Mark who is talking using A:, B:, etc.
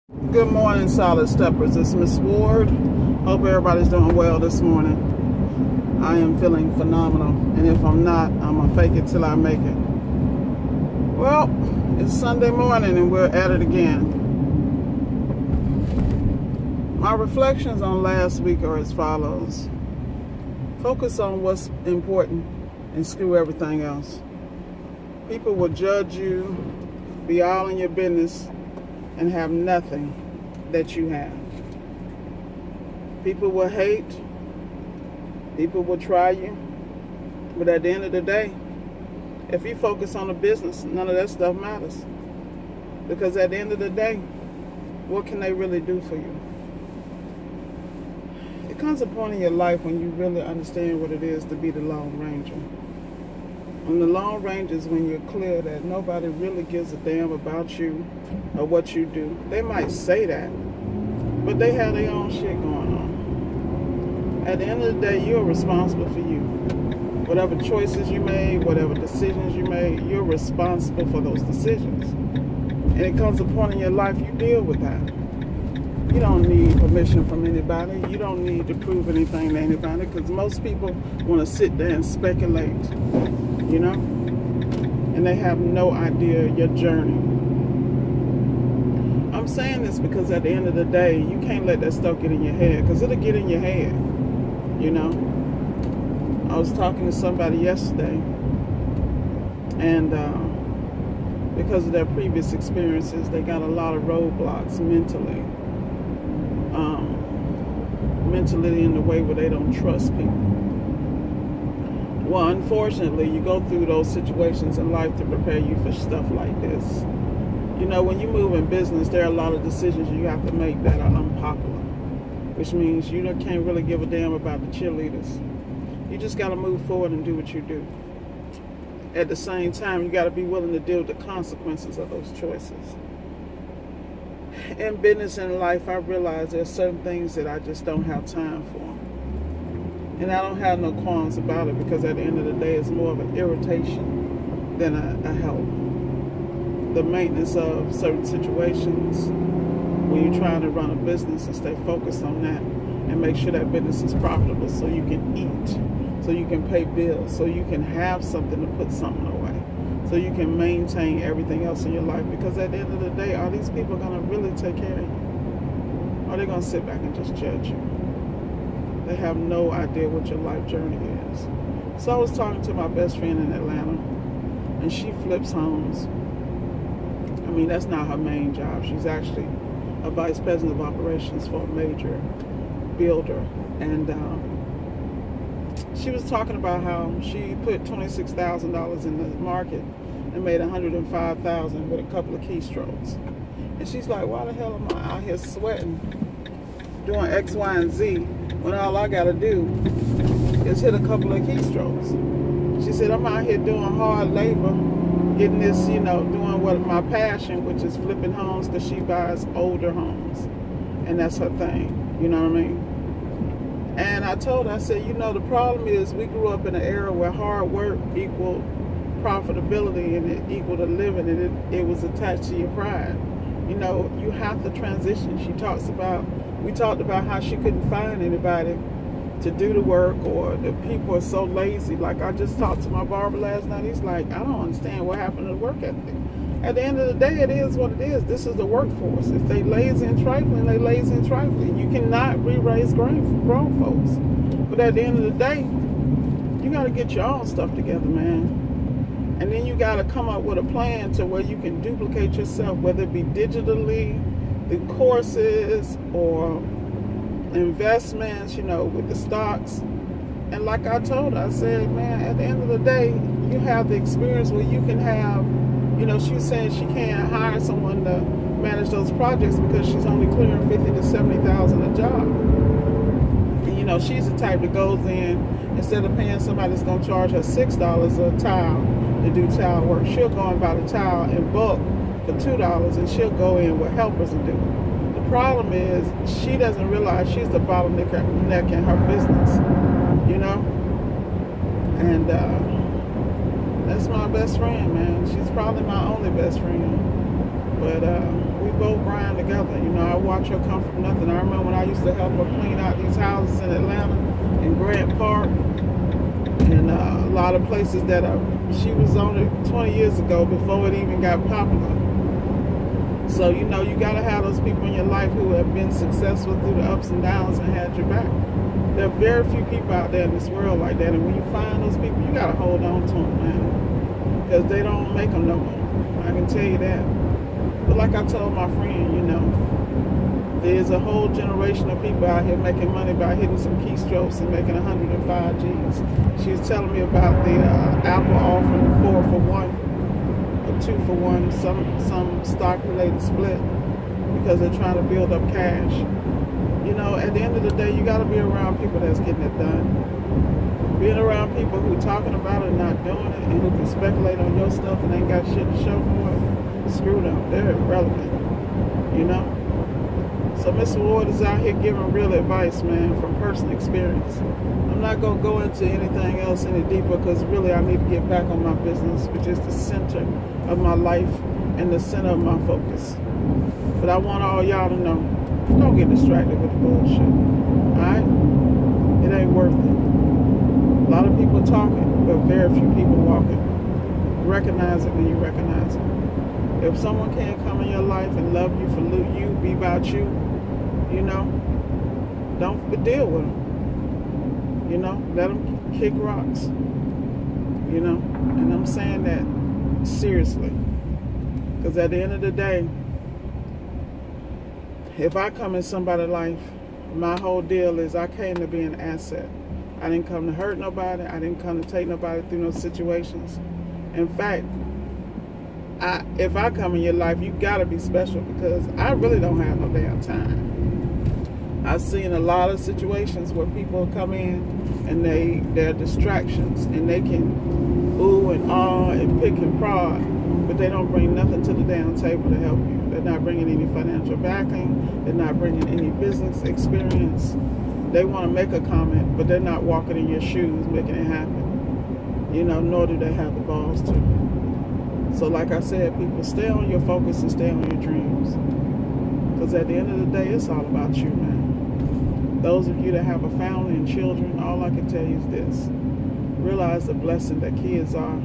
A: Good morning, Solid Steppers. It's Miss Ward. Hope everybody's doing well this morning. I am feeling phenomenal, and if I'm not, I'm gonna fake it till I make it. Well, it's Sunday morning and we're at it again. My reflections on last week are as follows. Focus on what's important and screw everything else. People will judge you, be all in your business, and have nothing that you have. People will hate, people will try you, but at the end of the day, if you focus on the business, none of that stuff matters. Because at the end of the day, what can they really do for you? It comes a point in your life when you really understand what it is to be the Lone Ranger. And the Lone Ranger is when you're clear that nobody really gives a damn about you or what you do. They might say that, but they have their own shit going on. At the end of the day, you're responsible for you. Whatever choices you made, whatever decisions you made, you're responsible for those decisions. And it comes a point in your life you deal with that. You don't need permission from anybody. You don't need to prove anything to anybody, because most people want to sit there and speculate, you know? And they have no idea your journey. I'm saying this because at the end of the day, you can't let that stuff get in your head, because it'll get in your head, you know? I was talking to somebody yesterday, and because of their previous experiences, they got a lot of roadblocks mentally. Mentally in the way where they don't trust people. Well, unfortunately, you go through those situations in life to prepare you for stuff like this. You know, when you move in business, there are a lot of decisions you have to make that are unpopular, which means you can't really give a damn about the cheerleaders. You just got to move forward and do what you do. At the same time, you got to be willing to deal with the consequences of those choices. In business and life, I realize there's certain things that I just don't have time for. And I don't have no qualms about it, because at the end of the day, it's more of an irritation than a help. The maintenance of certain situations, when you're trying to run a business, and stay focused on that and make sure that business is profitable so you can eat, so you can pay bills, so you can have something to put something away, so you can maintain everything else in your life. Because at the end of the day, are these people going to really take care of you? Or are they going to sit back and just judge you? They have no idea what your life journey is. So I was talking to my best friend in Atlanta, and she flips homes. I mean, that's not her main job. She's actually a vice president of operations for a major builder. And she was talking about how she put $26,000 in the market and made $105,000 with a couple of keystrokes. And she's like, why the hell am I out here sweating, doing X, Y, and Z, when all I gotta do is hit a couple of keystrokes? She said, I'm out here doing hard labor, getting this, you know, doing what my passion, which is flipping homes, because she buys older homes. And that's her thing, you know what I mean? And I told her, I said, you know, the problem is we grew up in an era where hard work equaled profitability, and it equaled a living, and it was attached to your pride. You know, you have to transition. We talked about how she couldn't find anybody to do the work, or the people are so lazy. Like, I just talked to my barber last night. He's like, I don't understand what happened to the work ethic. At the end of the day, it is what it is. This is the workforce. If they lazy and trifling, they lazy and trifling. You cannot re-raise grown folks. But at the end of the day, you got to get your own stuff together, man. And then you got to come up with a plan to where you can duplicate yourself, whether it be digitally, the courses, or investments, you know, with the stocks. And like I told her, I said, man, at the end of the day, you have the experience where you can have, you know, she was saying she can't hire someone to manage those projects because she's only clearing $50,000 to $70,000 a job. And, you know, she's the type that goes in, instead of paying somebody that's going to charge her $6 a tile to do tile work, she'll go and buy the tile in bulk for $2, and she'll go in with helpers and do it. The problem is she doesn't realize she's the bottleneck in her business, you know? And that's my best friend, man. She's probably my only best friend. But we've both grind together. You know, I watch her come from nothing. I remember when I used to help her clean out these houses in Atlanta, in Grant Park, and a lot of places that she was on it 20 years ago before it even got popular. So, you know, you got to have those people in your life who have been successful through the ups and downs and had your back. There are very few people out there in this world like that, and when you find those people, you got to hold on to them, man, because they don't make them no more. I can tell you that. But like I told my friend, you know, there's a whole generation of people out here making money by hitting some keystrokes and making 105 G's. She was telling me about the Apple offering 4 for 1 or 2 for 1, some stock-related split, because they're trying to build up cash. You know, at the end of the day, you got to be around people that's getting it done. Being around people who talking about it and not doing it, and who can speculate on your stuff and ain't got shit to show for it, screw them. They're irrelevant, you know? So Mr. Ward is out here giving real advice, man, from personal experience. I'm not going to go into anything else any deeper, because really I need to get back on my business, which is the center of my life and the center of my focus. But I want all y'all to know, don't get distracted with the bullshit, alright? It ain't worth it. A lot of people talking, but very few people walking. Recognize it when you recognize it. If someone can't come in your life and love you for you, be about you, you know, don't deal with them. You know, let them kick rocks. You know, and I'm saying that seriously. Because at the end of the day, if I come in somebody's life, my whole deal is I came to be an asset. I didn't come to hurt nobody. I didn't come to take nobody through no situations. In fact, if I come in your life, you gotta be special, because I really don't have no damn time. I've seen a lot of situations where people come in and they're distractions, and they can ooh and ah and pick and prod, but they don't bring nothing to the damn table to help you. They're not bringing any financial backing. They're not bringing any business experience. They want to make a comment, but they're not walking in your shoes, making it happen. You know, nor do they have the balls to. So like I said, people, stay on your focus and stay on your dreams. Because at the end of the day, it's all about you, man. Those of you that have a family and children, all I can tell you is this. Realize the blessing that kids are.